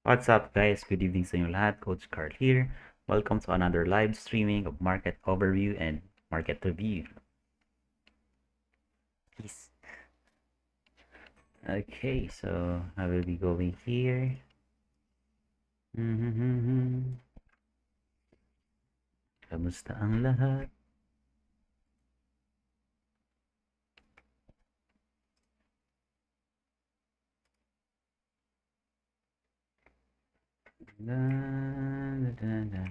What's up, guys? Good evening sa inyo lahat. Coach Carl here. Welcome to another live streaming of market overview and market review. Peace. Okay, so I will be going here. Kamusta ang lahat? Da, da, da, da.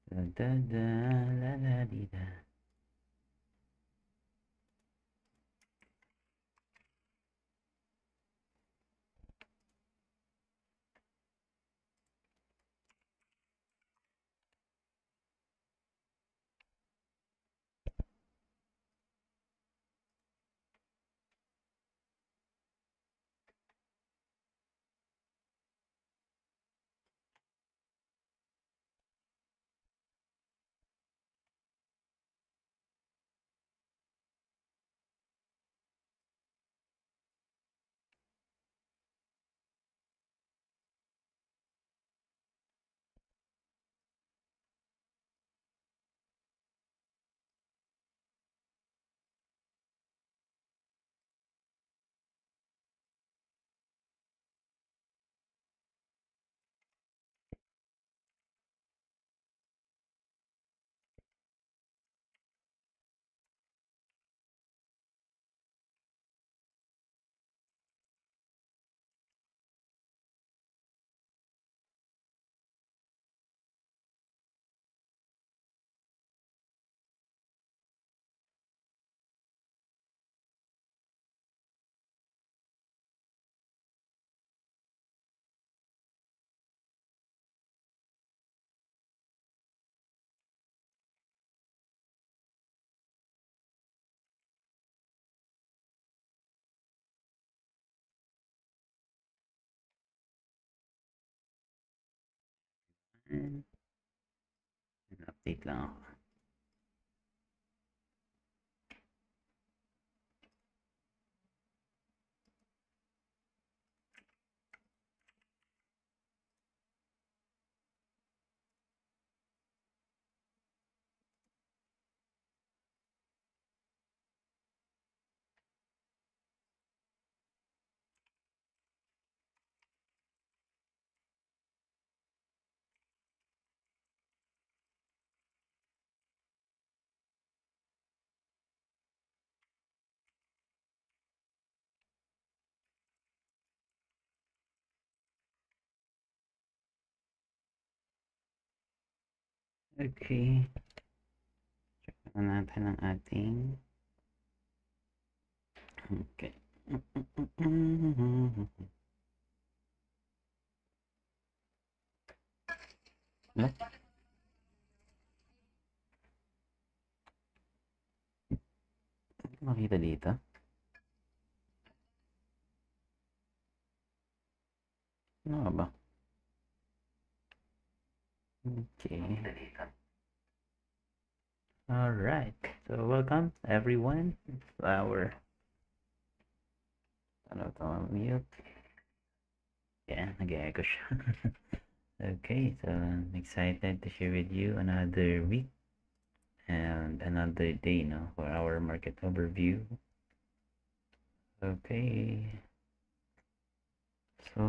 Da, da, da, la, la, di, da. Update lang ako. Okay. Check natin ang ating okay. Wala? Hindi makita dito. Ano ba? Okay. Alright. So welcome everyone to our ano to mute. Yeah, nag-echo siya. Okay, so I'm excited to share with you another week and another day, no, for our market overview. Okay. So,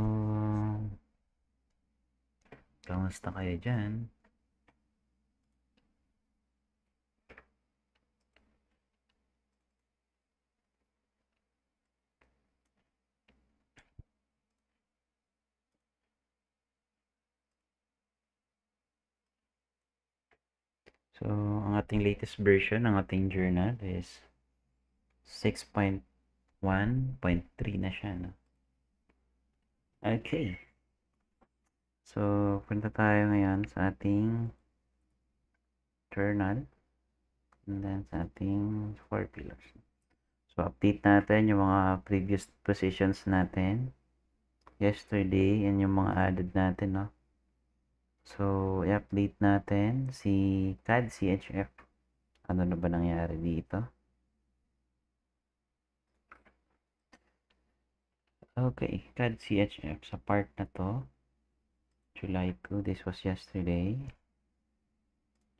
kamusta kayo dyan? So, ang ating latest version ng ating journal is 6.1.3 na siya, no? Okay. So, punta tayo ngayon sa ating journal and then sa ating 4 pillars. So, update natin yung mga previous positions natin yesterday and yung mga added natin, no? So, i-update natin si CAD CHF. Ano na ba nangyari dito? Okay, CAD CHF sa part na to. July 2, this was yesterday.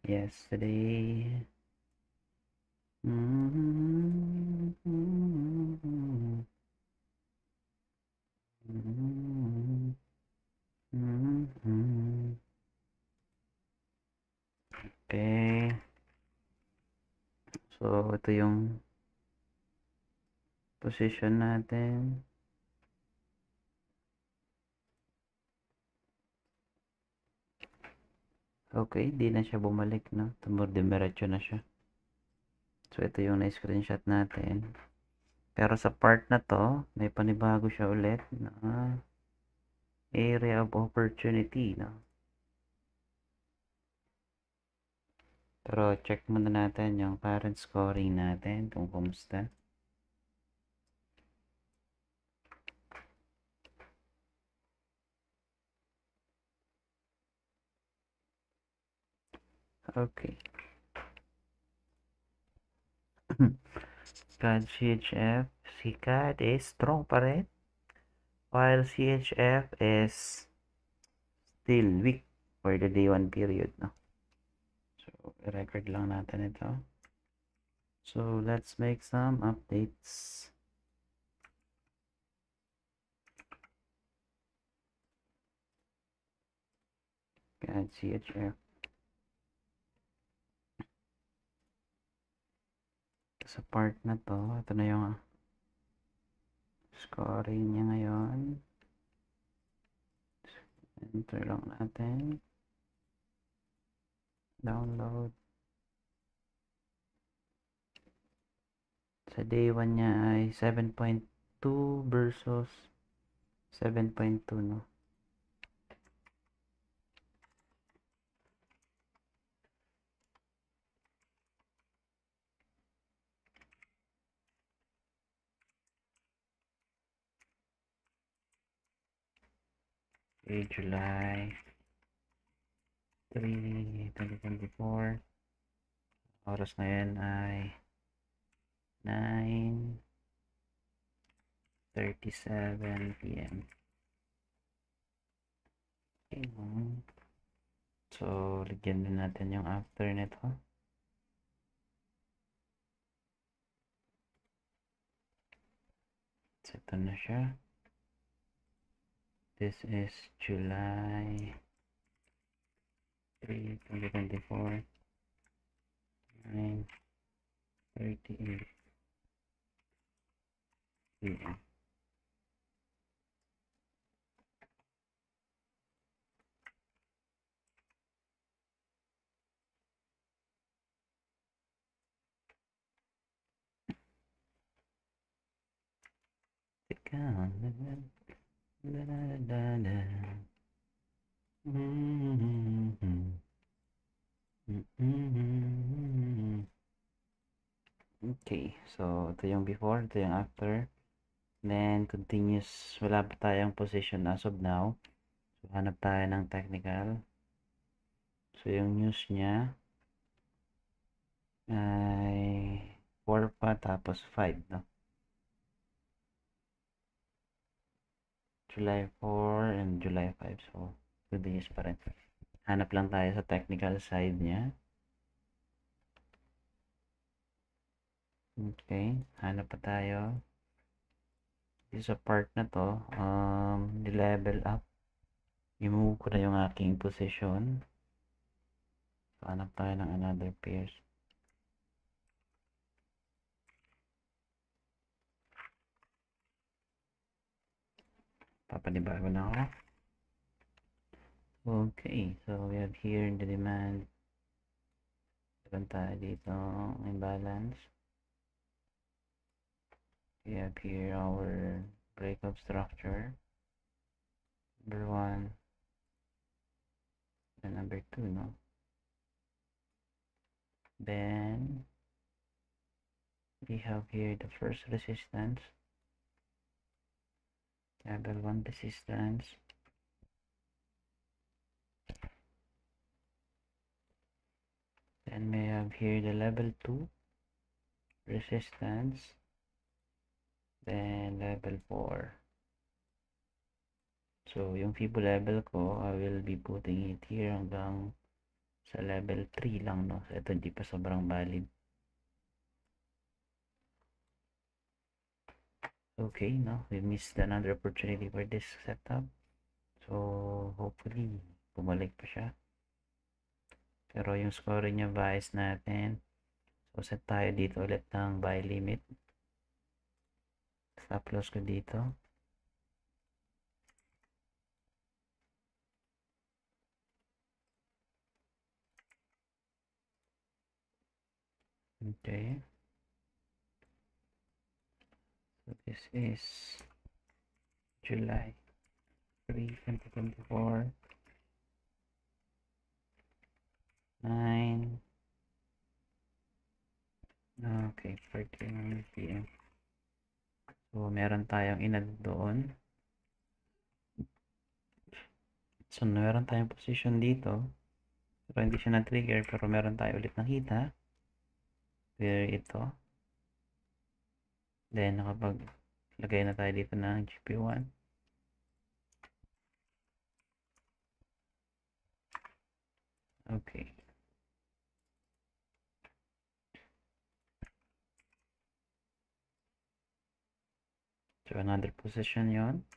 Yesterday. Okay. So, ito yung position natin. Okay, di na siya bumalik, no? Dumiretso na siya. So, ito yung na-screenshot natin. Pero sa part na to, may panibago siya ulit na area of opportunity, no? Pero check muna natin yung current scoring natin kung kumusta. Okay. CAD CHF, si CAD is strong pa rin, while CHF is still weak for the day 1 period, no? So, record lang natin ito. So, let's make some updates. CAD CHF. Sa part na to, ito na yung scoring niya ngayon. Enter lang natin. Download. Sa day 1 niya ay 7.2 versus 7.2, no? Okay, July 3, 2024. Oras ngayon ay 9:37 p.m. Okay. So, lagyan din natin yung after nito. So, ito na siya. This is July 3, 2024. 9:38 p.m. Teka. Okay, so ito yung before, ito yung after. Then, continuous, wala pa tayong position as of now. So, hanap tayo ng technical. So, yung news niya ay 4 pa, tapos 5, no? July 4 and July 5. So, 2 days pa rin. Hanap lang tayo sa technical side niya. Okay, hanap pa tayo. Sa part na to, level up. I-move ko na yung aking position. So, hanap tayo ng another pairs. Papanibago na ako. Okay, so we have here the demand. Meron tayo dito imbalance. We have here our breakup structure. Number 1 and number 2, no? Then we have here the first resistance. Level 1 resistance. Then we have here the level 2 resistance. Then level 4. So, yung Fibo level ko, I will be putting it here hanggang sa level 3 lang, no? So, ito hindi pa sobrang valid. Okay, no? We missed another opportunity for this setup. So, hopefully, bumalik pa siya. Pero yung score niya, bias natin. So, set tayo dito ulit ng buy limit. Stop loss ko dito. Okay. So, this is July 3, 2024. 9. Okay, 14 PM. So, meron tayong inad doon. So, meron tayong position dito. Pero hindi siya na-trigger, pero meron tayo ulit nakita. Where ito. Then, nakapaglagay na tayo dito ng GP1. Okay. So, another position yon.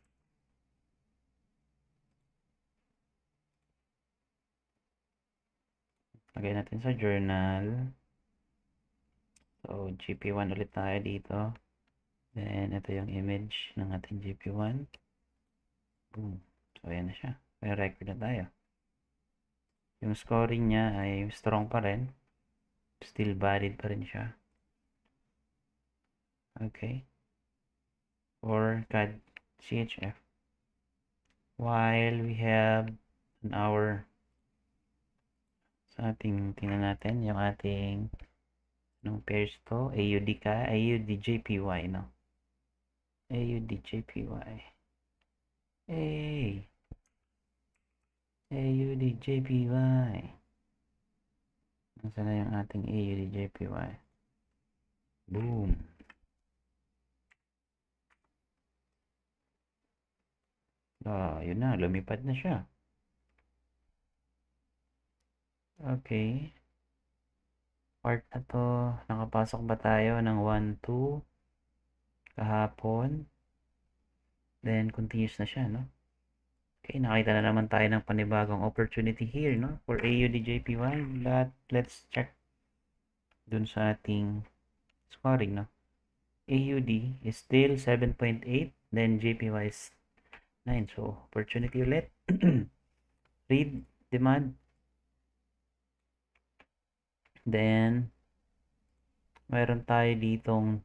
Lagay natin sa journal. So, GP1 ulit tayo dito. Then, ito yung image ng ating GP1. Boom. So, ayan na siya. May record na tayo. Yung scoring niya ay strong pa rin. Still valid pa rin siya. Okay. For CAD CHF. While we have an hour sa ating, tingnan natin yung ating anong pairs to? AUDJPY, no? AUDJPY. Hey! AUDJPY. Nasaan na yung ating AUDJPY? Boom! Yun na, lumipad na siya. Okay. Part na to, nakapasok ba tayo ng 1, 2 kahapon? Then, continuous na siya, no? Okay, nakita na naman tayo ng panibagong opportunity here, no? For AUDJPY, but let's check dun sa ating scoring, no? AUD is still 7.8, then JPY is 9. So, opportunity ulit. Read demand. Then, mayroon tayo ditong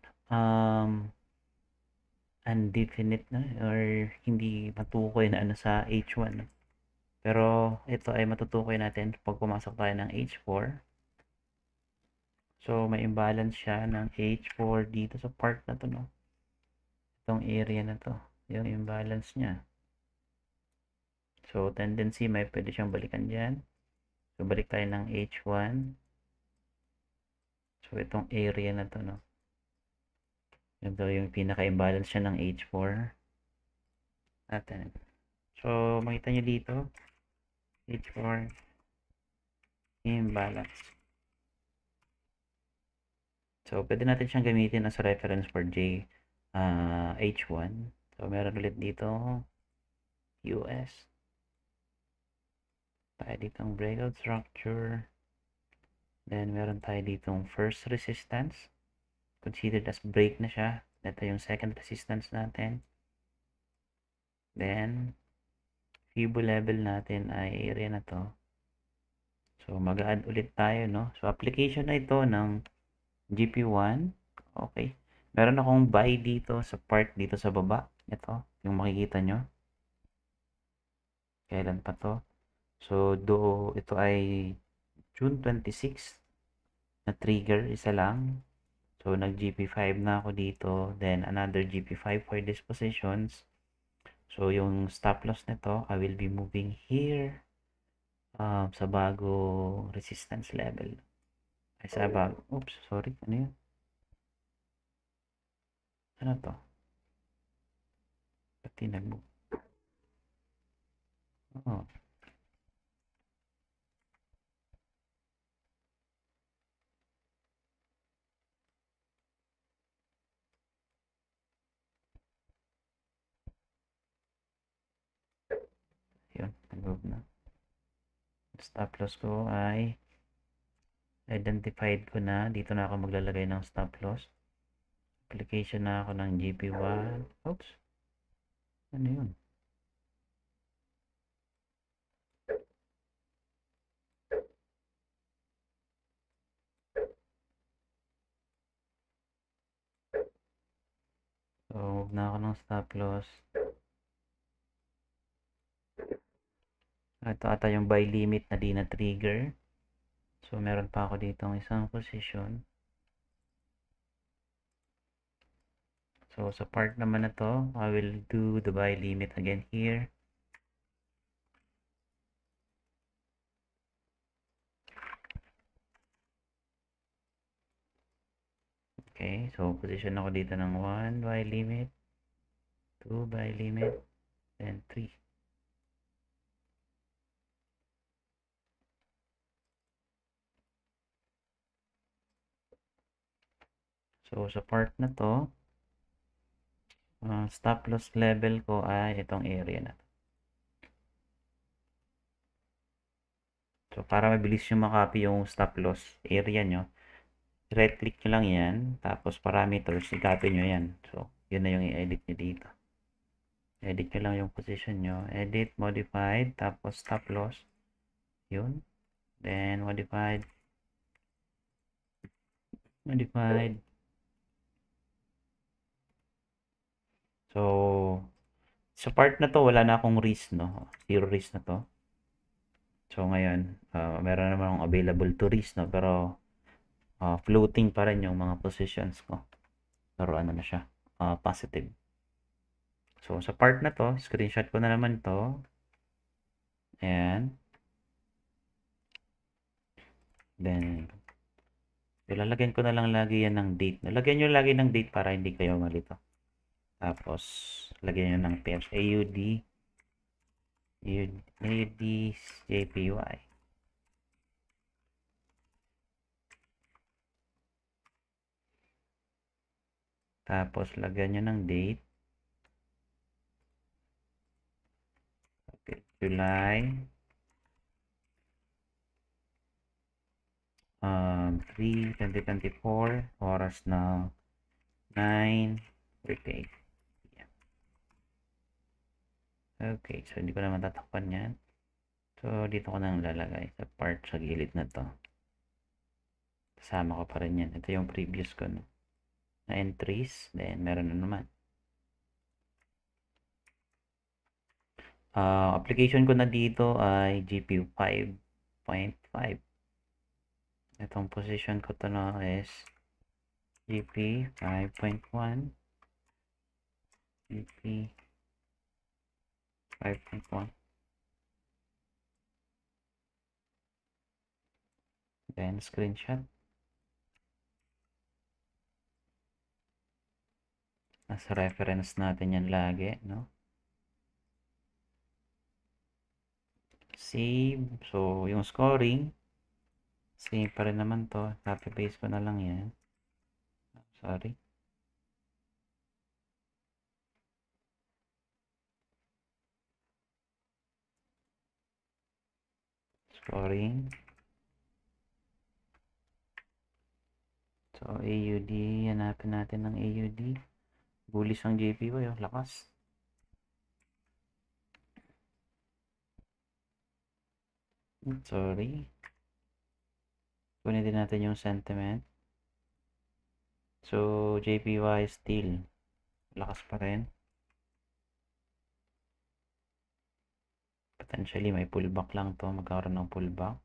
undefinite na or hindi matukoy na ano sa H1. No? Pero, ito ay matutukoy natin pag pumasok tayo ng H4. So, may imbalance siya ng H4 dito sa part na to, no? Itong area na to. Yung imbalance niya. So, tendency, may pwede siyang balikan dyan. So, balik tayo ng H1. So, itong area na to, no? Ito yung pinaka-imbalance siya ng H4. Natin. So, makita nyo dito. H4. Imbalance. So, pwede natin siyang gamitin as reference for H1. So, meron ulit dito. US. Tayo ditong breakout structure. Then, meron tayo ditong first resistance. Considered as break na siya. Ito yung second resistance natin. Then, Fibo level natin ay area na to. So, mag-add ulit tayo, no? So, application na ito ng GP1. Okay. Meron akong buy dito sa part dito sa baba. Ito, yung makikita nyo. Kailan pa to? So, ito ay June 26 na trigger, isa lang. So, nag-GP5 na ako dito. Then, another GP5 for these positions. So, yung stop loss nito, I will be moving here sa bago resistance level. Ay, sa bago. Oops, sorry. Ano yun? Ano to? Pati nag-move. Oh. Yun, nag-move na. Stop loss ko ay identified ko na. Dito na ako maglalagay ng stop loss. Application na ako ng GP1. Oops. Ano yun? So, move na ako ng stop loss. Ito ata yung buy limit na di na trigger. So, meron pa ako dito ng isang position. So, sa part naman na to, I will do the buy limit again here. Okay, so position ako dito ng 1 buy limit, 2 buy limit, and 3. So, sa part na to, stop loss level ko ay itong area na to. So, para mabilis yung makopy yung stop loss area nyo, right click nyo lang yan, tapos parameters, i-copy nyo yan. So, yun na yung i-edit nyo dito. Edit nyo lang yung position nyo. Edit, modified, tapos stop loss. Yun. Then, modified. Modified. So, sa part na to, wala na akong risk, no? Zero risk na to. So, ngayon, meron naman akong available to risk, no? Pero, floating pa rin yung mga positions ko. Pero, ano na siya? Positive. So, sa part na to, screenshot ko na naman to. Ayan. Then, lalagyan ko na lang lagi yan ng date. Lagyan nyo lagi ng date para hindi kayo malito. Tapos, lagyan nyo ng pairs. AUD, JPY. Tapos, lagyan nyo ng date. Okay, July 3, 2024. Oras na 9:38. Okay, so hindi ko naman tatakpan yan. So, dito ko nang lalagay sa part sa gilid na to. Kasama ko pa rin yan. Ito yung previous ko, no? Na entries. Then, meron na naman. Application ko na dito ay GPU 5.5. Itong position ko to na is GP 5.1. GP 5.1. Then, screenshot. Nasa reference natin yan lagi, no? Save. So, yung scoring, same pa rin naman to. Copy paste ko na lang yan. Sorry. Scoring. So, AUD. Hanapin natin ng AUD. Bullish ang JPY. Oh, lakas. Sorry. Kunin din natin yung sentiment. So, JPY still. Lakas pa rin. Potentially, may pullback lang to. Magkaroon ng pullback.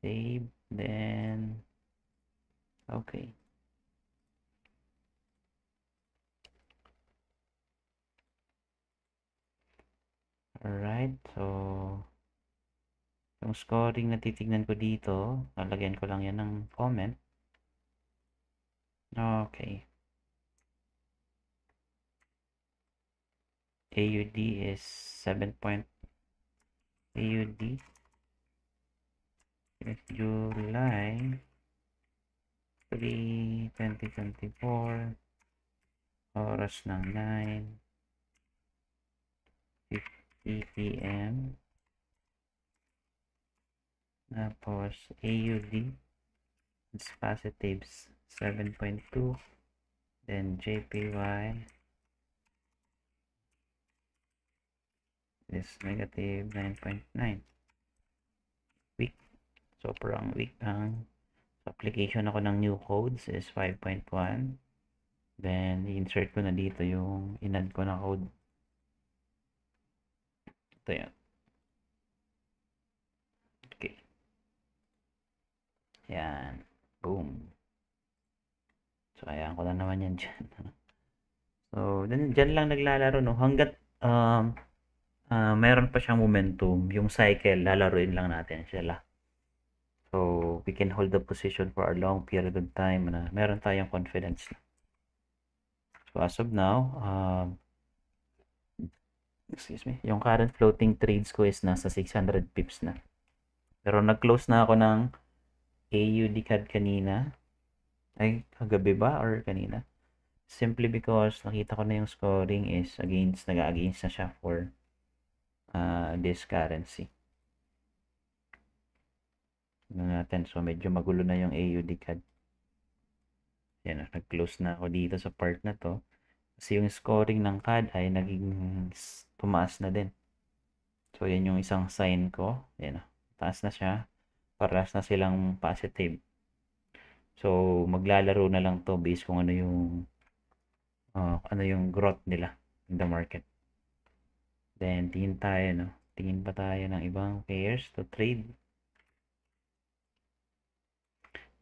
Save. Then, okay. Alright. So, yung scoring na titignan ko dito, lalagyan ko lang yan ng comment. Okay. AUD is 7.5. AUD is July 3, 2024, oras ng 9:50 PM. Tapos AUD is positives 7.2, then JPY is negative 9.9. Weak. Sobrang weak ang application ako ng new codes is 5.1. Then insert ko na dito yung inadd ko na code. Ito yan. Okay. Yan. Boom. So ayan ko na naman yan dyan. So dyan lang naglalaro, no, hanggat meron pa siyang momentum, yung cycle, lalaruin lang natin sila. So, we can hold the position for a long period of time na meron tayong confidence. So, as of now, excuse me, yung current floating trades ko is nasa 600 pips na. Pero nag-close na ako ng AUD CAD kanina. Ay, kagabi ba or kanina? Simply because nakita ko na yung scoring is nag-against na siya for this currency. Natin. So, medyo magulo na yung AUD CAD. Yan, nag-close na ako dito sa part na to. Kasi yung scoring ng CAD ay naging tumaas na din. So, yan yung isang sign ko. Yan, taas na siya. Paras na silang positive. So, maglalaro na lang to based kung ano yung growth nila in the market. Then, tingin tayo, no? Tingin pa tayo ng ibang pairs to trade.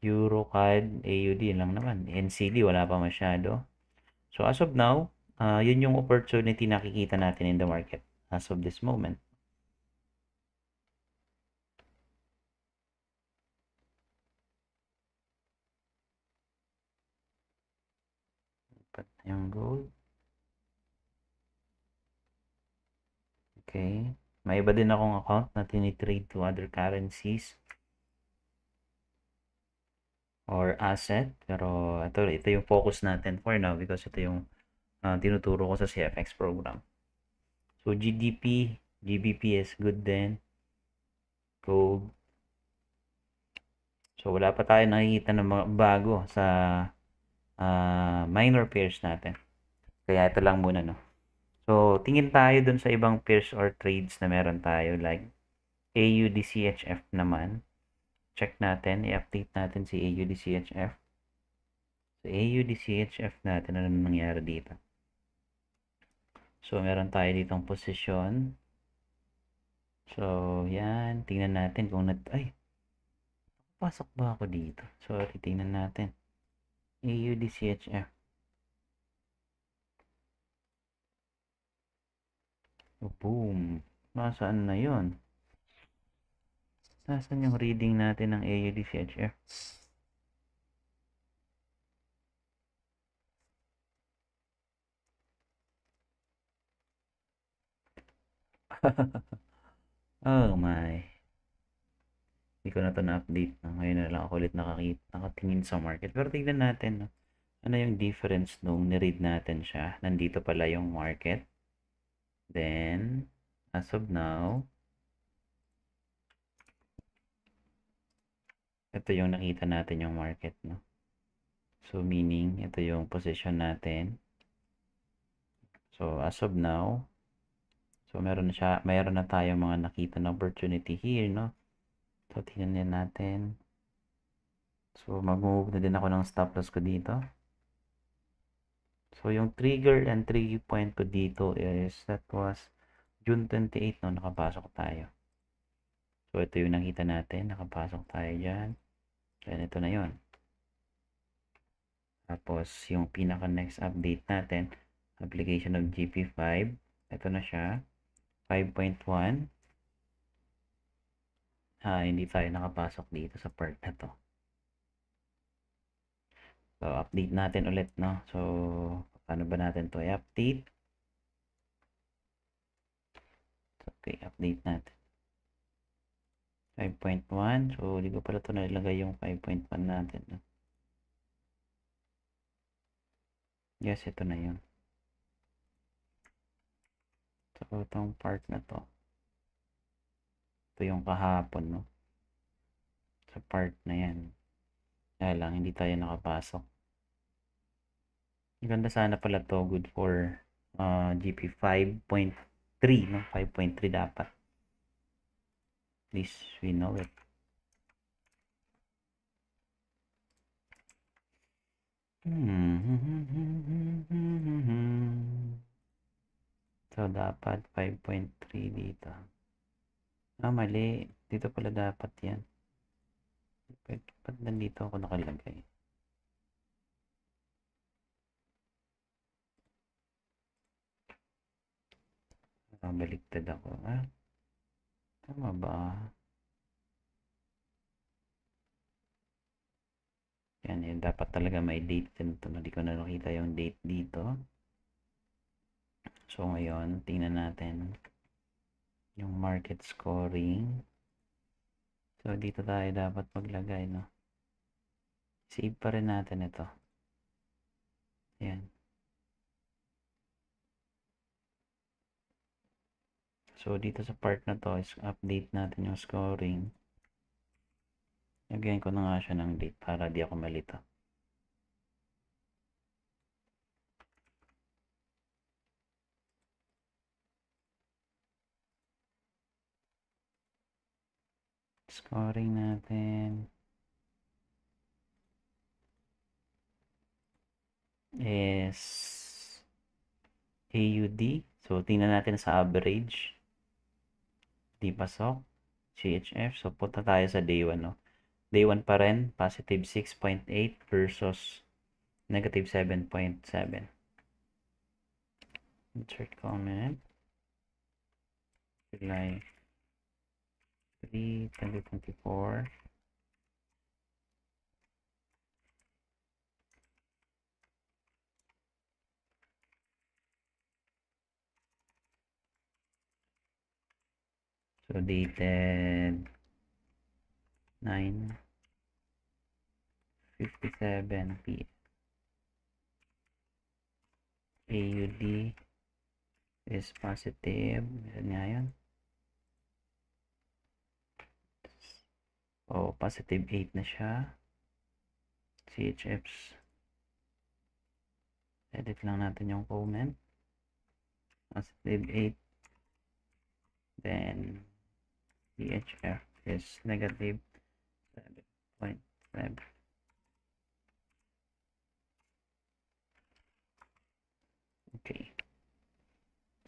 Euro, CAD, AUD, yun lang naman. NCD, wala pa masyado. So, as of now, yun yung opportunity nakikita natin in the market as of this moment. Dapat yung gold. Okay. May iba din akong account na tinitrade to other currencies or asset. Pero ito yung focus natin for now because ito yung tinuturo ko sa CFX program. So, GBP is good din. Gold. So, wala pa tayo nakikita ng mga bago sa minor pairs natin. Kaya ito lang muna, no? So, tingin tayo dun sa ibang pairs or trades na meron tayo like AUD-CHF naman. Check natin, i-update natin si AUD-CHF. So, AUD-CHF natin, ano nangyari dito? So, meron tayo ditong posisyon. So, yan. Tingnan natin kung pasok ba ako dito? Sorry, tingnan natin. AUD-CHF. Oh, boom. Nasaan na yun? Nasaan yung reading natin ng AUD-CHF? Oh my. Hindi ko na ito na-update. Ngayon na lang ako ulit nakatingin sa market. Pero tignan natin, no? Ano yung difference nung niread natin siya. Nandito pala yung market. Then, as of now, ito yung nakita natin yung market, no? So, meaning, ito yung position natin. So, as of now, so meron na tayong mga nakita na opportunity here, no? So, tingnan natin. So, mag-move na din ako ng stop loss ko dito. So, yung trigger and trigger point ko dito is, that was June 28, no? Nakapasok tayo. So, ito yung nakita natin. Nakapasok tayo dyan. Then, ito na yon. Tapos, yung pinaka-next update natin, application of GP5. Ito na siya. 5.1. Hindi tayo nakapasok dito sa part na to. So, update natin ulit, no? So, paano ba natin to i-update? Okay, update natin. 5.1. So, di ko pala ito nalagay yung 5.1 natin. Yes, ito na yun. So, itong part na to. Ito yung kahapon, no? Sa part na yan. Kaya lang, hindi tayo nakapasok. Ganda sana pala to. Good for GP 5.3, no? 5.3 dapat. At least we know it. So, dapat 5.3 dito. Mali. Dito pala dapat yan. Ba't nandito ako nakalagay? Baliktad ako. Tama ba? Yan. Dapat talaga may date dito. Hindi ko na nakita yung date dito. So, ngayon, tingnan natin yung market scoring. So, dito tayo dapat maglagay, no? Save pa rin natin ito. Yan. So, dito sa part na to is update natin yung scoring. Lagyan ko na nga siya ng date para di ako malito. Scoring natin is AUD. So, tingnan natin sa average. Di pasok. CHF. So, punta tayo sa day 1, no? Day 1 pa rin. Positive 6.8 versus negative 7.7. Insert comment. July 3, 2024. So, dated 9:57 p.m. AUD is positive. Meron nga yun. Positive 8 na siya. CHFs. Edit lang natin yung comment. Positive 8. Then, CHF is negative 7.7. Okay.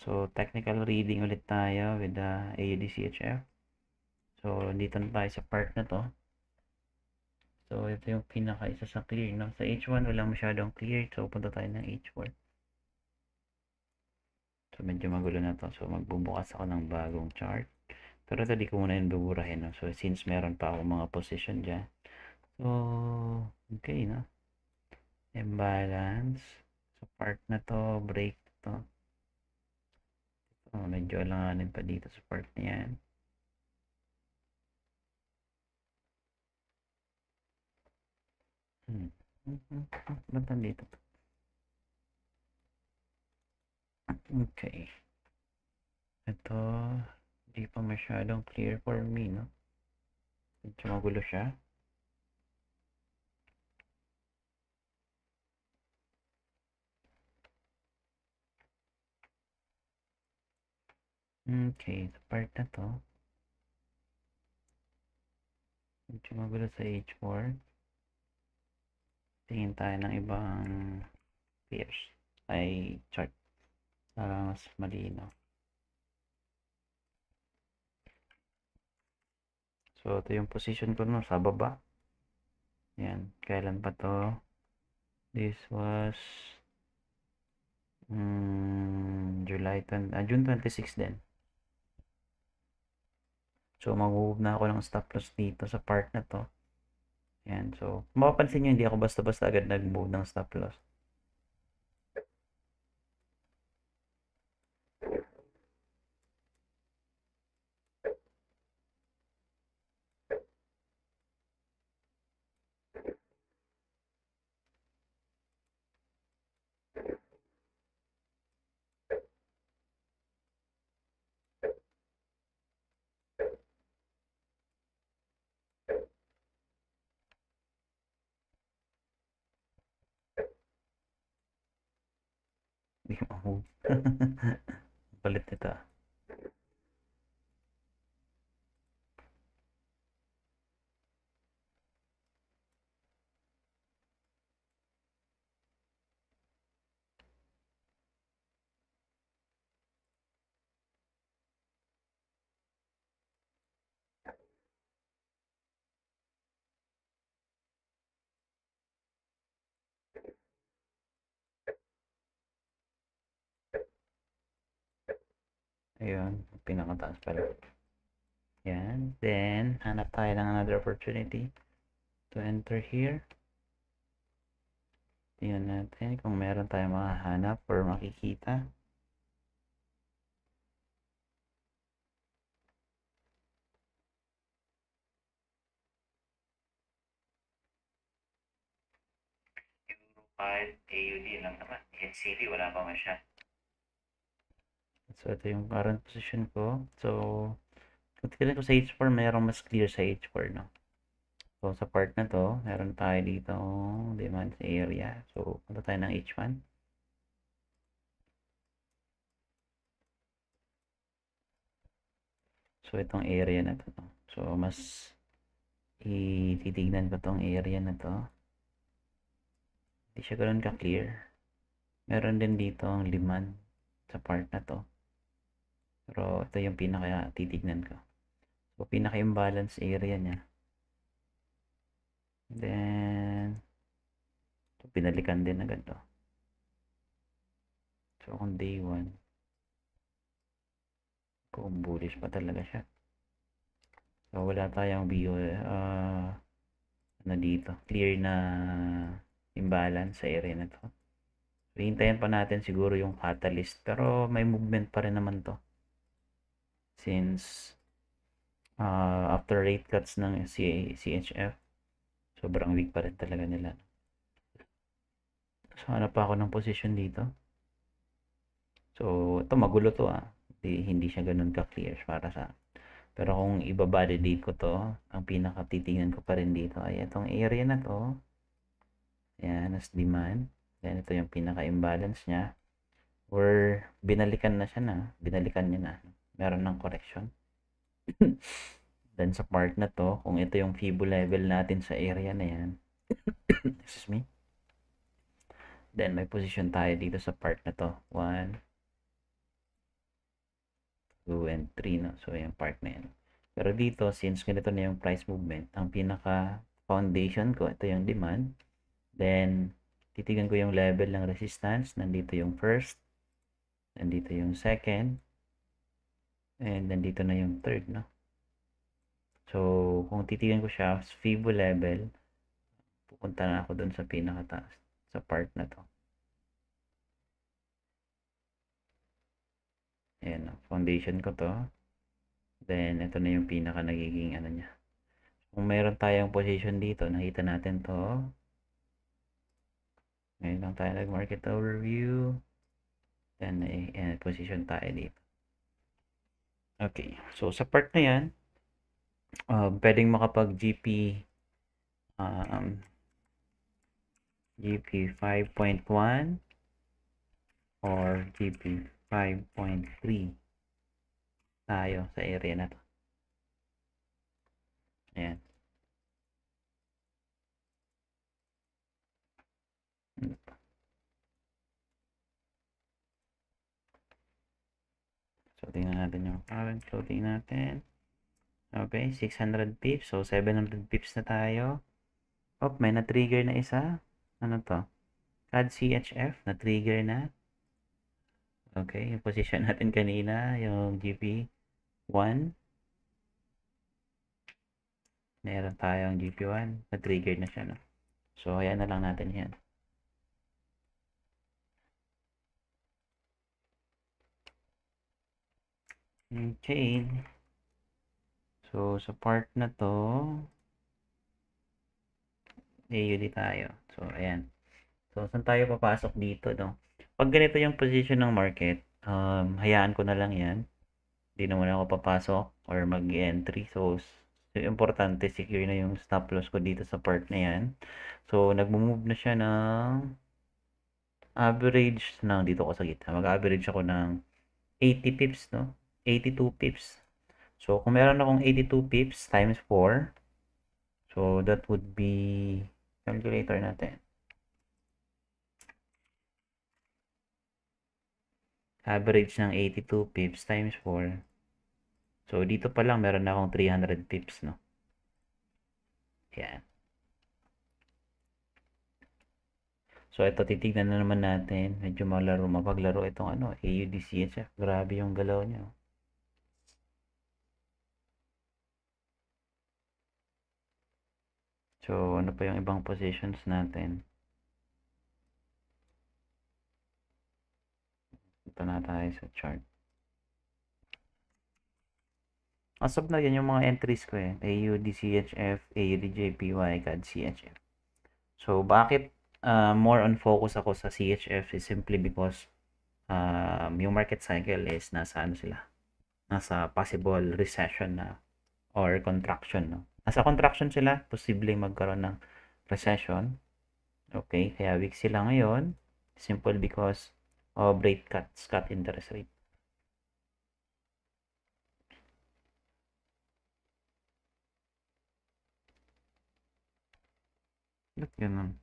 So, technical reading ulit tayo with the AUD CHF. So, dito na tayo sa part na to. So, ito yung pinaka-isa sa clear, no? Sa H1, walang masyadong clear. So, punta tayo ng H4. So, medyo magulo na to. So, magbubukas ako ng bagong chart. Pero ito, di ko muna yung buburahin, no? So, since meron pa ako mga position dyan. So, okay, no? Imbalance. So, part na to, break to. So, medyo alanganin pa dito sa part na yan. Ba't nandito? Okay. Ito, di pa masyadong clear for me, no? Medyo magulo siya. Okay, sa part na to, medyo magulo sa H4. Tingin tayo ng ibang pairs ay chart para mas malinaw. So, ito yung position ko no, sa baba. Yan, kailan pa to? This was June 26 din. So, mag-move na ako ng stop loss dito sa part na to. Yan, so, mapapansin nyo, hindi ako basta-basta agad nag-move ng stop loss. Hindi ma-move. Palit nito. Ayun, pinakataas pala. Yan. Then, hanap tayo ng another opportunity to enter here. Tingnan natin kung meron tayong makahanap or makikita. Euro 5 AUD lang naman. NCD, wala pa masyad. So, ito yung current position ko. So, kung tignan ko sa H4, mayroong mas clear sa H4, no? So, sa part na to, meron tayo dito demand area. So, punta tayo ng H1. So, itong area na to. So, mas ititignan ko tong area na to. Hindi siya ganoon ka-clear. Meron din dito ang demand sa part na to. Pero, ito yung pinaka titignan ko. So, pinaka-imbalance area niya. Then, so, pinalikan din agad to. So, kung day 1, kung bullish pa talaga siya. So, wala tayong view, ano dito, clear na imbalance sa area na to. So, hintayin pa natin siguro yung catalyst. Pero, may movement pa rin naman to. Since, after rate cuts ng CHF, sobrang weak pa rin talaga nila. So, hanap pa ako ng position dito. So, ito magulo to Hindi siya ganun ka-clear para sa. Pero kung i-validate ko to, ang pinaka-titingnan ko pa rin dito ay itong area na to. Ayan, as demand. Then, ito yung pinaka-imbalance niya. Or, binalikan na siya na. Binalikan niya na. Meron ng correction. Then, sa part na to, kung ito yung Fibo level natin sa area na yan. Excuse me. Then, may position tayo dito sa part na to. 1, 2, and 3. No? So, yung part na yan. Pero dito, since ganito na yung price movement, ang pinaka-foundation ko, ito yung demand. Then, titigan ko yung level ng resistance. Nandito yung first. Nandito yung second. And nandito na yung third, no? So, kung titigan ko siya, Fibo level, pupunta na ako dun sa pinakataas, sa part na to. Ayan, foundation ko to. Then, ito na yung pinaka nagiging ano niya. Kung mayroon tayong position dito, nakita natin to. Ngayon lang tayo nag-market overview. Then, position tayo dito. Okay, so sa part na yan, pwedeng makapag-GP GP 5.1 or GP 5.3 tayo sa area na to. Ayan. So, tingnan natin yung current clothing natin. Okay, 600 pips. So, 700 pips na tayo. Oh, may na-trigger na isa. Ano to? CAD CHF, na-trigger na. Okay, yung position natin kanina, yung GP1. Meron tayong GP1. Na-trigger na siya, no? So, ayan na lang natin yan. Okay. So, sa part na to, AUD tayo. So, ayan. So, saan tayo papasok dito, no? Pag ganito yung position ng market, hayaan ko na lang yan. Hindi naman ako papasok or mag-entry. So, importante, secure na yung stop loss ko dito sa part na yan. So, nagmo-move na siya ng average ng dito ko sa gitna. Mag-average ako ng 80 pips, no? 82 pips. So, kung meron akong 82 pips times 4, so that would be, calculator natin. Average ng 82 pips times 4. So, dito pa lang meron na akong 300 pips, no? Yan. So, ito, titignan na naman natin. Medyo mapaglaro itong ano, AUDCHF. Grabe yung galaw niya. So, ano pa yung ibang positions natin? Ito na tayo sa chart. As of now, yan yung mga entries ko eh. AUDCHF, AUDJPY, CAD, CHF. So, bakit more on focus ako sa CHF is simply because yung market cycle is nasa ano sila? Nasa possible recession na or contraction, no? Nasa contraction sila, posibleng magkaroon ng recession. Okay, kaya weak sila ngayon. Simple because of rate cuts, cut interest rate. Ba't ganun?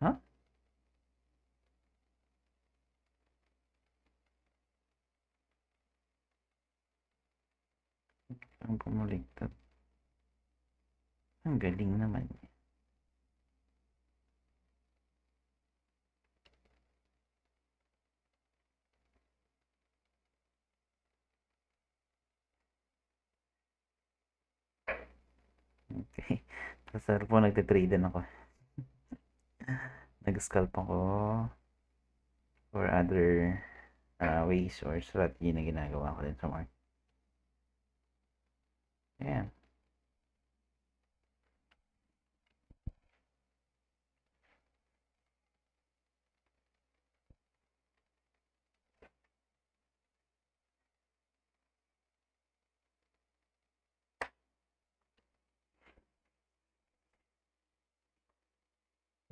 Ha? Ang bumaliktad. Ang galing naman. Okay. Sa cellphone, nagtitrade din ako. Nag-scalp ako or other ways or strategy na ginagawa ko din sa market. Ayan.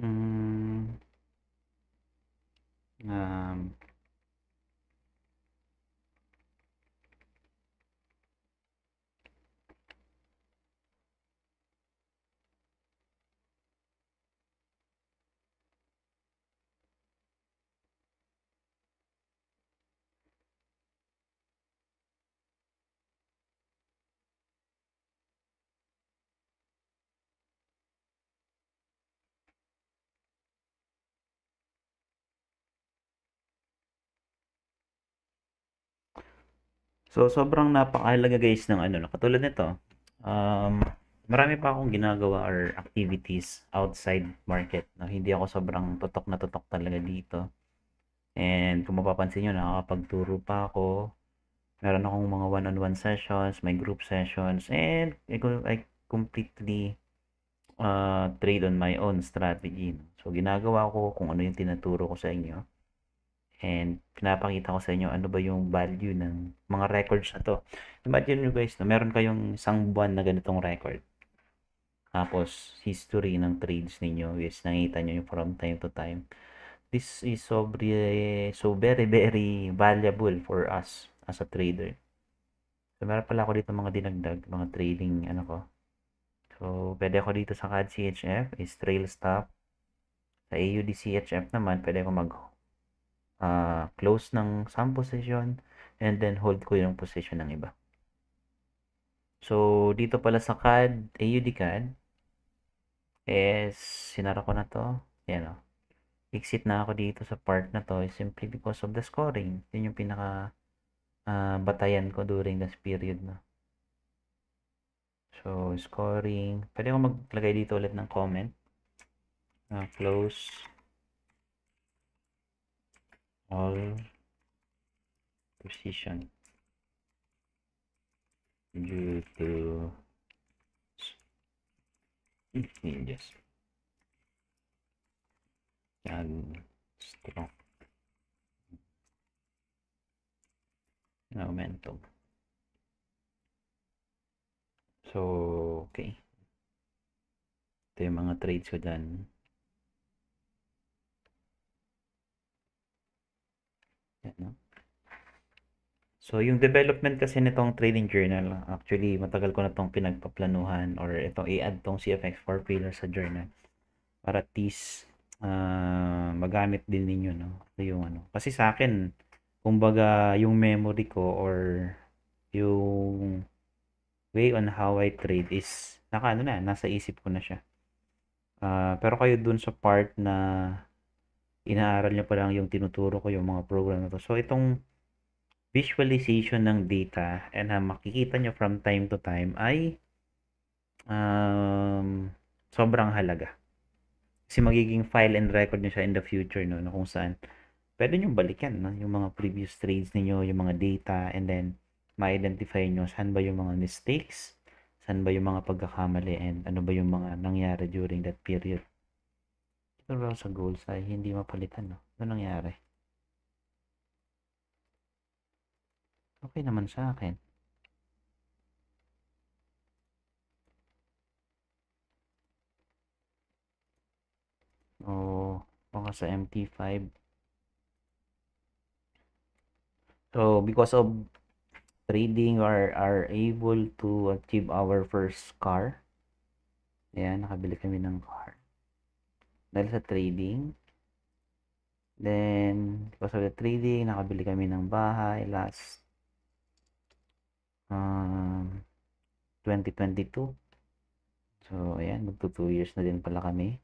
Mm, um, so, sobrang napakahalaga guys ng ano, katulad nito. Marami pa akong ginagawa or activities outside market. No? Hindi ako sobrang tutok na tutok talaga dito. And kung mapapansin nyo, nakakapagturo pa ako. Meron akong mga one-on-one sessions, may group sessions, and I completely trade on my own strategy. So, ginagawa ko kung ano yung tinuturo ko sa inyo. And pinapakita ko sa inyo ano ba yung value ng mga records na to. Imagine nyo guys, no, meron kayong isang buwan na ganitong record. Tapos, history ng trades ninyo is nakita nyo yung from time to time. This is so very, very valuable for us as a trader. So, meron pala ako dito mga dinagdag, mga trading, ano ko. So, pwede ako dito sa CAD CHF, is trail stop. Sa AUD CHF naman, pwede ako mag close ng some position and then hold ko yung position ng iba. So, dito pala sa CAD, AUD CAD, is sinara ko na to. Yan o. Exit na ako dito sa part na to is simply because of the scoring. Yun yung pinaka batayan ko during this period na. So, scoring. Pwede ko maglagay dito ulit ng comment. Close all position due to changes. Yan. Strong. Momentum. So, okay. Ito yung mga trades ko dyan. Yan, no? So, yung development kasi nitong trading journal, actually, matagal ko na itong pinagpaplanuhan or itong i-add tong CFX 4 pillar sa journal para at least magamit din ninyo, no? Ito yung ano. Kasi sa akin, kumbaga, yung memory ko or yung way on how I trade is nasa isip ko na siya. Pero kayo dun sa part na inaaral nyo pa lang yung tinuturo ko, yung mga program na to. So, itong visualization ng data and makikita nyo from time to time ay sobrang halaga. Kasi magiging file and record nyo siya in the future, no, na kung saan pwede nyo balikan, no, yung mga previous trades niyo, yung mga data, and then ma-identify nyo saan ba yung mga mistakes, saan ba yung mga pagkakamali, and ano ba yung mga nangyari during that period. Ito raw sa goals ay hindi mapalitan, no? Ano nangyari? Okay naman sa akin. O baka sa MT5. So, because of trading, are able to achieve our first car. Ayan, nakabili kami ng car. Dahil sa trading. Then, because of the trading, nakabili kami ng bahay last 2022. So, ayan, magto 2 years na din pala kami.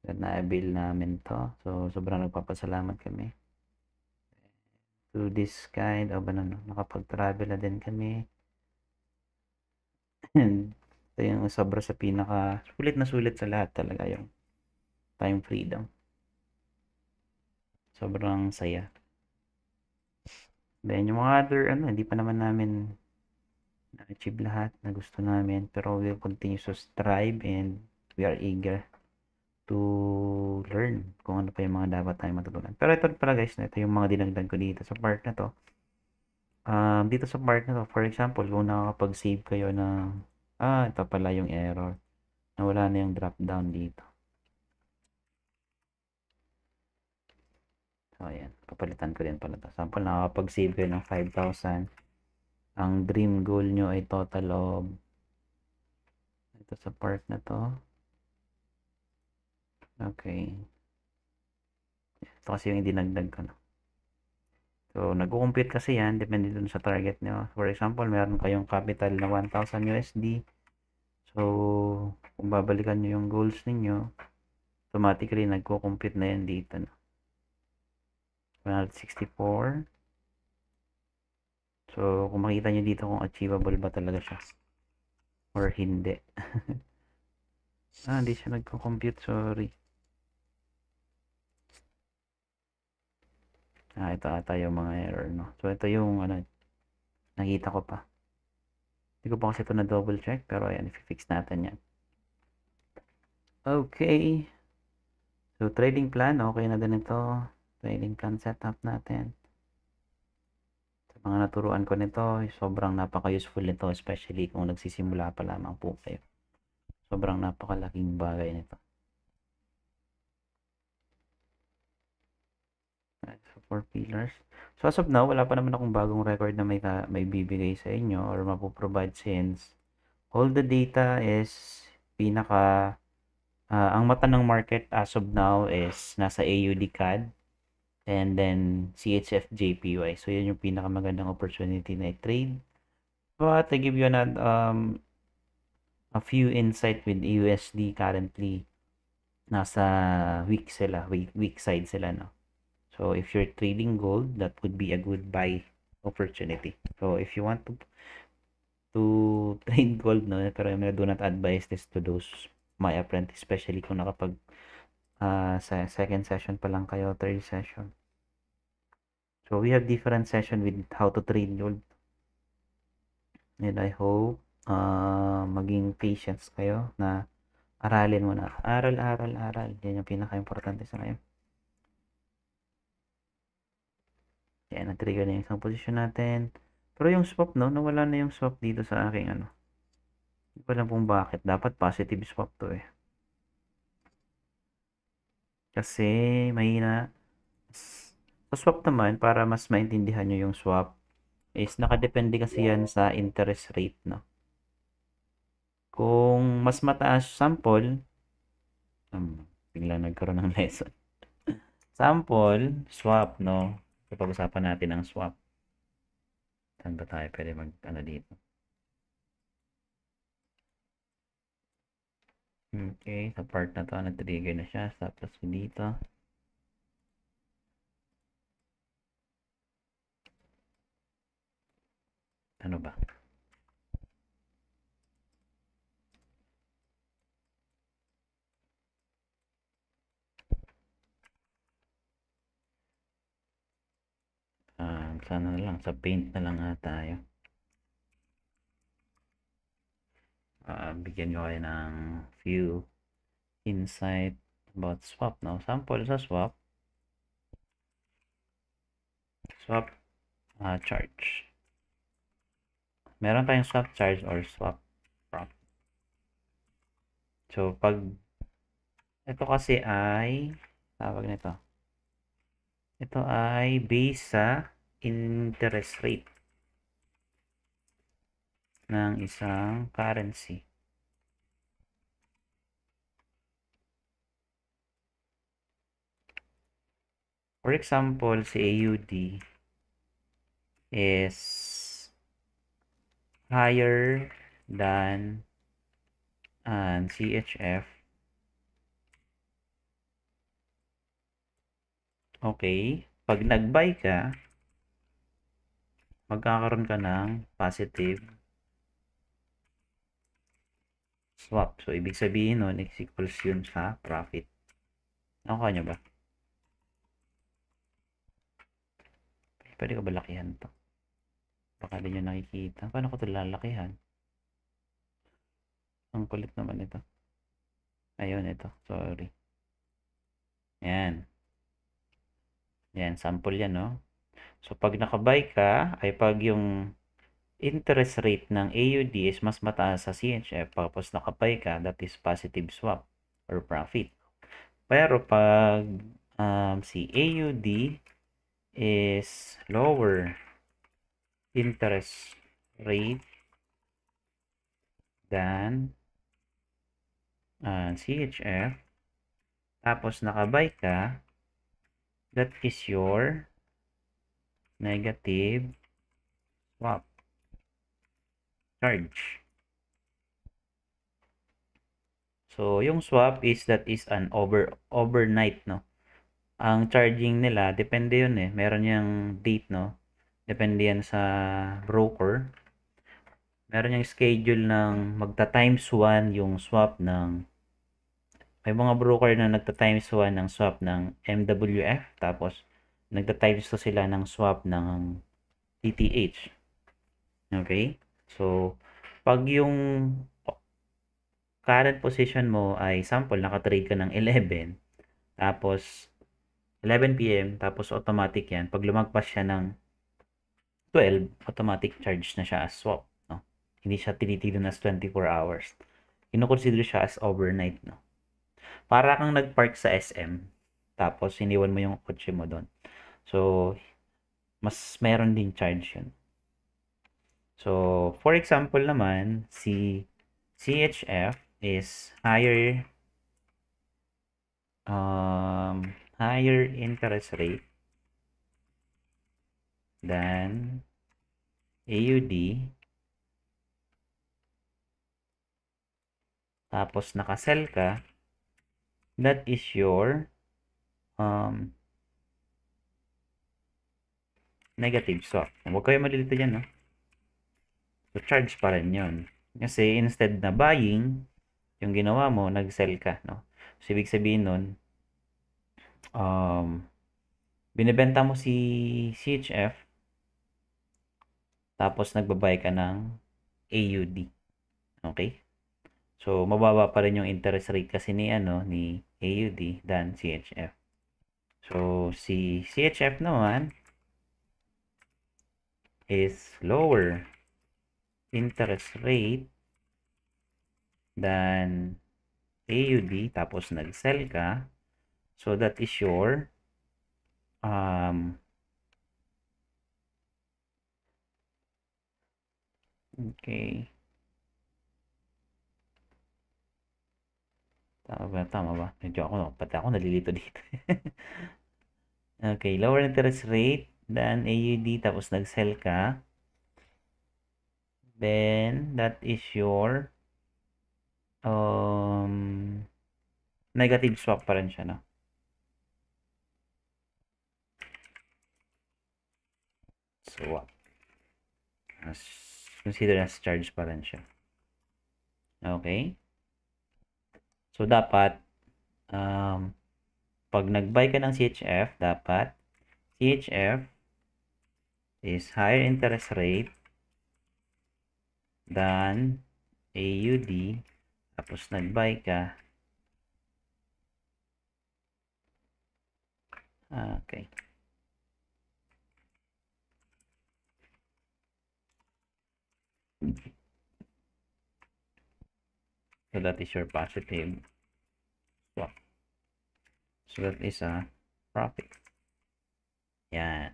At na-avail namin to. So, sobrang nagpapasalamat kami. To this kind of, nakapag-travel na din kami. And, ito yung sobra sa pinaka, sulit na sulit sa lahat talaga yung time freedom. Sobrang saya. Then, yung mga other, hindi pa naman namin na-achieve lahat na gusto namin. Pero we'll continue to strive and we are eager to learn kung ano pa yung mga dapat tayong matutunan. Pero ito pala guys, ito yung mga dinagdag ko dito sa part na to. Dito sa part na to, for example, kung nakakapag-save kayo ng, ito pala yung error. Nawala na yung drop down dito. So, ayan. Papalitan ko din pala to. Sample, nakakapag-save kayo ng 5,000. Ang dream goal nyo ay total of, ito sa part na to. Okay. Ito kasi yung dinagdag ko, no? So, nag-compute kasi yan, depende dun sa target nyo. For example, meron kayong capital na 1,000 USD. So, kung babalikan nyo yung goals ninyo, automatically, nagko-compute na yan dito. No? 164. So, kung makita nyo dito kung achievable ba talaga siya. Or hindi. Hindi siya nagko-compute, sorry. Ito ata yung mga error, no? So, ito yung, nakita ko pa. Hindi ko pa kasi ito na double check, pero ayan, i-fix natin yan. Okay. So, trading plan, okay na din ito. Trading plan setup natin. Sa mga naturuan ko nito, sobrang napaka-useful nito, especially kung nagsisimula pa lamang po kayo. Sobrang napakalaking bagay nito. So, 4 pillars. So, as of now, wala pa naman akong bagong record na may bibigay sa inyo or mapoprovide since all the data is ang mata ng market as of now is nasa AUD CAD and then CHF JPY. So, yun yung pinakamagandang opportunity na i-trade. But I give you a few insight with USD currently. Nasa weak side sila, no? So, if you're trading gold, that would be a good buy opportunity. So, if you want to trade gold, no, pero I do not advise this to those my apprentice, especially kung nakapag sa second session pa lang kayo, third session. So, we have different session with how to trade gold. And I hope maging patience kayo na aralin mo na. Aral. Yan yung pinaka-importante sa ngayon. Yan, na-trigger na yung isang position natin. Pero yung swap, no, nawala na yung swap dito sa aking Hindi ko alam kung bakit. Dapat positive swap to eh. Kasi mahina. Sa swap naman, para mas maintindihan nyo yung swap, is nakadepende kasi yan sa interest rate, no? Kung mas mataas sample, bigla nagkaroon ng lesson. Sample, swap, no? So, pag-usapan natin ang swap. Saan ba tayo pwede mag-ano dito? Okay, sa part na to, nag-trigger na siya. Tapos dito. Ano ba? Sana na lang, sa paint na lang tayo. Bigyan ko kayo ng few insight about swap, no? Sample sa swap. Swap charge. Meron tayong swap charge or swap prop. So, pag ito kasi ay tawag nito. Ito ay based sa interest rate ng isang currency. For example, si AUD is higher than CHF. Okay. Pag nag-buy ka, magkakaroon ka ng positive swap. So, ibig sabihin nun, is equals yun sa profit. Nakuha nyo ba? Pwede ko ba lakihan to? Baka din nyo nakikita. Paano ko ito lalakihan? Ang kulit naman ito. Ayun, ito. Sorry. Yan. Yan, sample yan, no? So, pag nakabuy ka, ay pag yung interest rate ng AUD is mas mataas sa CHF, tapos nakabuy ka, that is positive swap or profit. Pero pag si AUD is lower interest rate than CHF, tapos nakabuy ka, that is your negative swap charge. So, yung swap is that is an overnight, no? Ang charging nila, depende yun eh. Meron yung date, no? Depende yan sa broker. Meron yung schedule ng magta times 1 yung swap ng may mga broker na nagta-times 1 ng swap ng MWF, tapos nagta-times 2 sila ng swap ng TTH. Okay? So, pag yung current position mo ay sample, naka-trade ka ng 11, tapos 11 PM, tapos automatic yan. Pag lumagpas siya ng 12, automatic charge na siya as swap. No? Hindi siya tinitignan as 24 hours. Kinoconsider siya as overnight. No? Para kang nag-park sa SM, tapos iniwan mo yung kotse mo doon. So, mas meron din charge yun. So, for example naman, si CHF is higher interest rate than AUD, tapos naka-sell ka, that is your negative swap. Huwag kayo malilito dyan, no? So, charge pa rin yun. Kasi instead na buying, yung ginawa mo, nag-sell ka, no? So, ibig sabihin nun, binibenta mo si CHF, tapos nagbabay ka ng AUD. Okay? So, mababa pa rin yung interest rate kasi ni AUD than CHF. So, si CHF naman is lower interest rate than AUD, tapos nag-sell ka, So that is your okay. Tama ba? Tama ba? Medyo pati ako nalilito dito. Okay, lower interest rate than AUD tapos nag-sell ka. Then, that is your negative swap pa rin siya, no? Swap. Consider as charge pa rin siya. Okay? So, dapat, pag nag-buy ka ng CHF, dapat CHF is higher interest rate than AUD. Tapos nag-buy ka. Okay. So that is your positive swap. So that is a profit. Yan.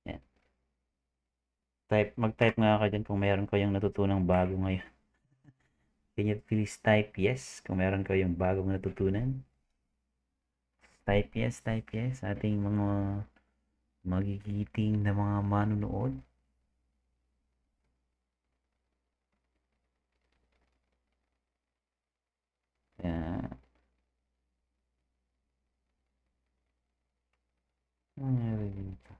Yan. Mag-type nga ako dyan kung meron ko yung natutunang bago ngayon. Can you please type yes kung meron ko yung bagong natutunan? Type yes, ating mga magigiting na mga manunood. Yan. Nangyari dito.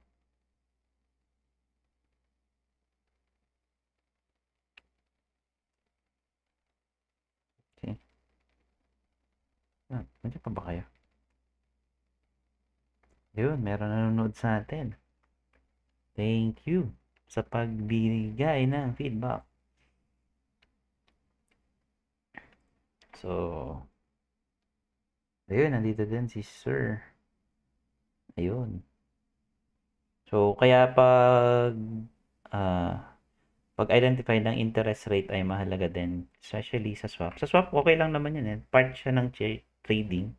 Okay. Nandiyan pa ba kayo? Yun, meron nanonood sa atin. Thank you sa pagbigay ng feedback. So, ayun, nandito din si Sir. Ayun. So, kaya pag-identify ng interest rate ay mahalaga din, especially sa swap. Sa swap, okay lang naman yun. Part siya ng trading.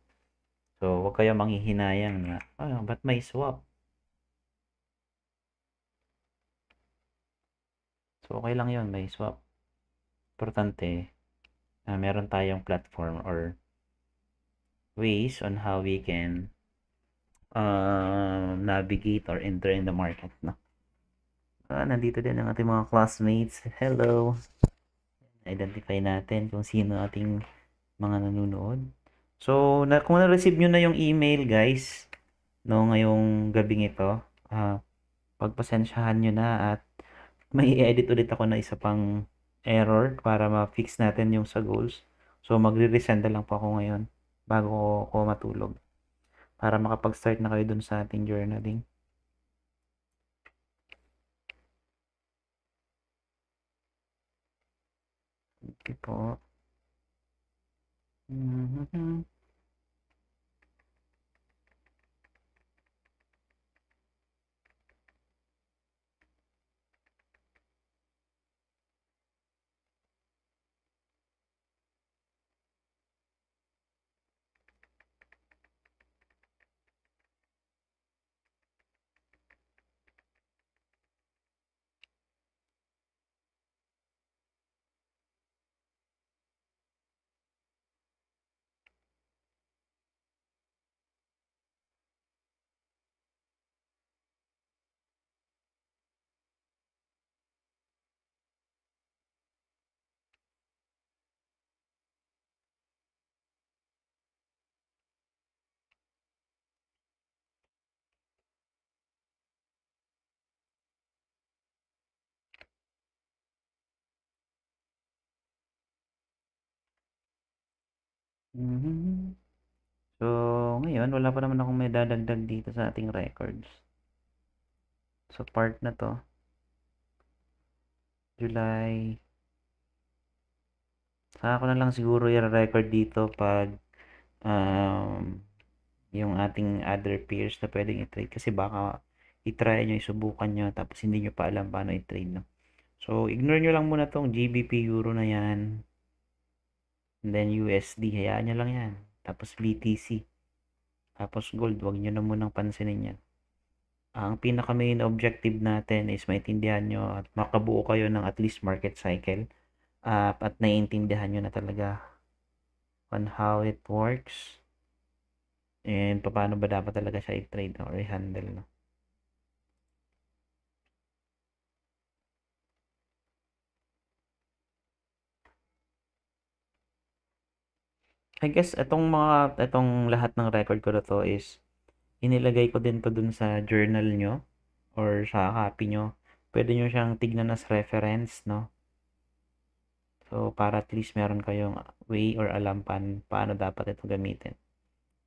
So, huwag kayo manghihinayang na, ba't may swap? So, okay lang yun, may swap. Importante, meron tayong platform or ways on how we can navigate or enter in the market, no? Nandito din ang ating mga classmates. Hello! Identify natin kung sino ating mga nanonood. So, kung na-receive nyo na yung email, guys, no, ngayong gabing ito, pagpasensyahan nyo na at may edit ulit ako na isa pang error para ma-fix natin yung sa goals. So, magre-resend na lang po ako ngayon bago ako matulog para makapag-start na kayo dun sa ating journaling. Okay po. So, ngayon, wala pa naman akong may dadagdag dito sa ating records. So, part na to. July. Saka ko na lang siguro i-record dito pag yung ating other peers na pwedeng i-trade. Kasi baka i-try nyo, isubukan nyo, tapos hindi nyo pa alam paano i-trade, no? So, ignore nyo lang muna tong GBP Euro na yan. And then USD, hayaan nyo lang yan. Tapos BTC. Tapos gold, wag nyo na munang pansinin yan. Ang pinaka main objective natin is maintindihan nyo at makabuo kayo ng at least market cycle. At naiintindihan nyo na talaga on how it works. And paano ba dapat talaga siya i-trade or i-handle, no? I guess itong lahat ng record ko na to is inilagay ko din to dun sa journal nyo or sa copy nyo. Pwede nyo siyang tignan as reference, no? So, para at least meron kayong way or alam paano dapat ito gamitin.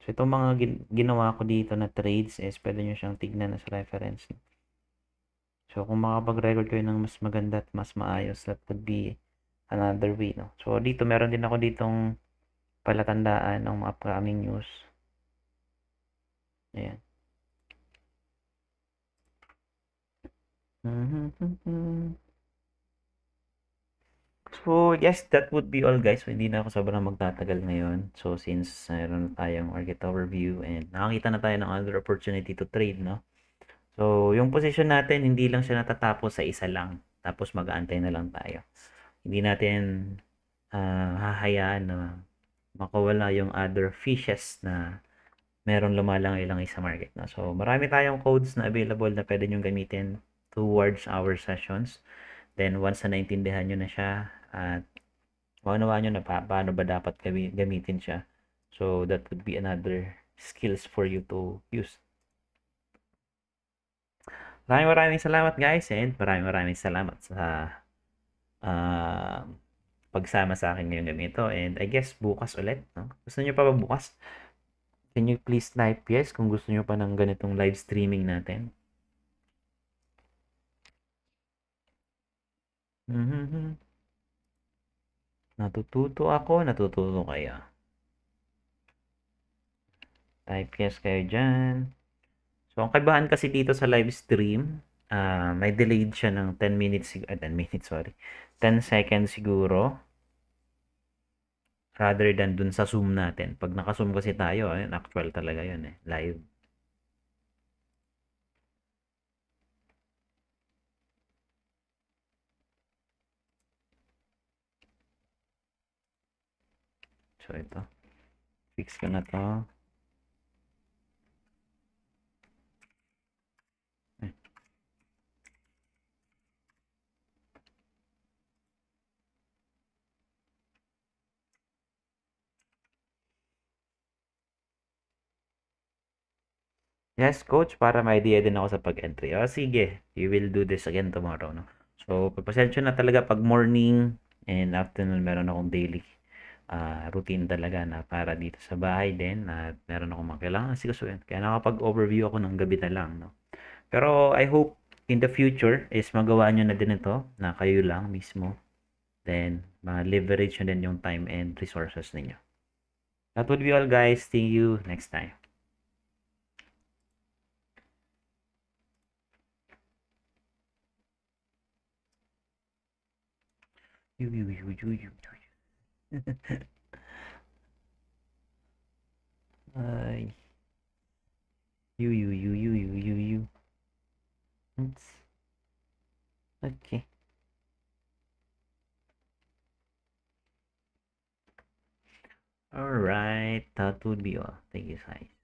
So, itong mga ginawa ko dito na trades is pwede nyo siyang tignan as reference. No? So, kung makapag-record kayo ng mas maganda at mas maayos, that would be another way, no? So, dito, meron din ako ditong palatandaan ng upcoming news. Ayan. So, yes, that would be all, guys. So, hindi na ako sobrang magtatagal ngayon. So, since mayroon tayong market overview and nakakita na tayo ng other opportunity to trade, no? So, yung position natin, hindi lang siya natatapos sa isa lang. Tapos, mag-aantay na lang tayo. Hindi natin hahayaan na makawala yung other fishes na meron lumalangay-langay sa market. No? So, marami tayong codes na available na pwede nyo gamitin towards our sessions. Then, once na naintindihan nyo na siya at maunawa nyo na paano ba dapat gamitin siya. So, that would be another skills for you to use. Maraming salamat, guys, and maraming salamat sa pagsama sa akin ngayong gabi ito. And I guess bukas ulit, no? Gusto niyo pa ba bukas? Can you please type yes kung gusto niyo pa ng ganitong live streaming natin? Natututo kayo. Type yes kayo dyan. So, ang kaibahan kasi dito sa live stream, may delayed siya ng 10 minutes, 10 minutes, sorry. 10 seconds siguro. Rather than dun sa Zoom natin. Pag naka-Zoom kasi tayo, actual talaga yun eh. Live. So, ito. Fix ko na to. Yes, coach, para may idea din ako sa pag-entry. Sige, you will do this again tomorrow, no? So, pagpasensya na talaga pag morning and afternoon meron akong daily routine talaga na para dito sa bahay din at meron akong mga kailangan sigasuin. Kaya nakapag-overview ako ng gabi na lang, no? Pero I hope in the future is magawa nyo na din ito na kayo lang mismo. Then, ma-leverage nyo din yung time and resources ninyo. That would be all, guys. See you next time. Ay. You. Oops. Okay. Alright, that would be all. Thank you, guys.